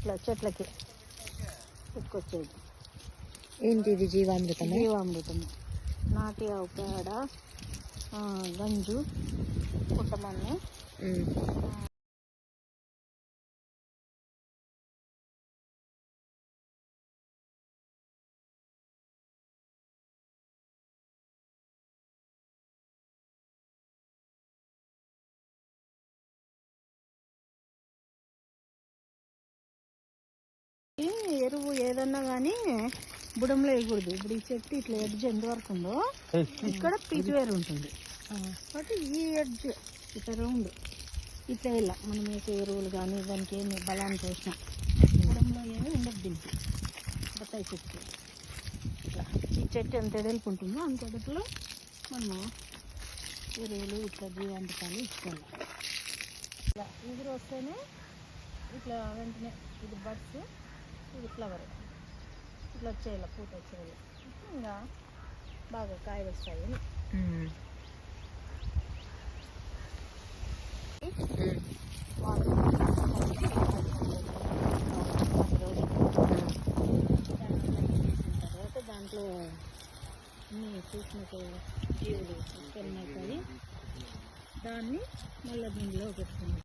ఇట్లా చెట్లకి పెట్టుకొచ్చేది. ఏంటి ఇది? జీవామృతం. జీవామృతం, నాటి ఆవు పేడ, గంజు, పుట్టమన్ను. ఎరువు ఏదన్నా కానీ బుడంలో వేయకూడదు. ఇప్పుడు ఈ చెట్టు ఇట్లా ఎడ్జ్ ఎంత వరకు ఉందో ఇక్కడ పీచు వేరు ఉంటుంది కాబట్టి ఈ ఎడ్జ్ ఇట్లా రౌండ్ ఇట్లా ఇలా మనం వేసే ఎరువులు కానీ దానికి ఏమి బలాన్ని పోసినా బుడంలో ఏమీ ఉండదు. దీనికి బత్తాయి చెట్టు ఇట్లా ఈ చెట్టు ఎంత ఎడల్పు ఉంటుందో అంత ఎడపులో మనము ఎరువులు ఇట్లా జీవామృతాలు ఇచ్చుకోవాలి. ఇట్లా ఎగురు వస్తేనే ఇట్లా వెంటనే ఇది బడ్స్, ఇది ఫ్లవర్ ఇట్లా వచ్చేయాలి, పూత వచ్చేయాలి. ఇంకా బాగా కాయలు వస్తాయి. తర్వాత దాంట్లో అన్ని చూసిన జీవులు ఉత్పన్నమవుతాయి. దాన్ని మళ్ళీ దీనిలో పెట్టుకున్నాం.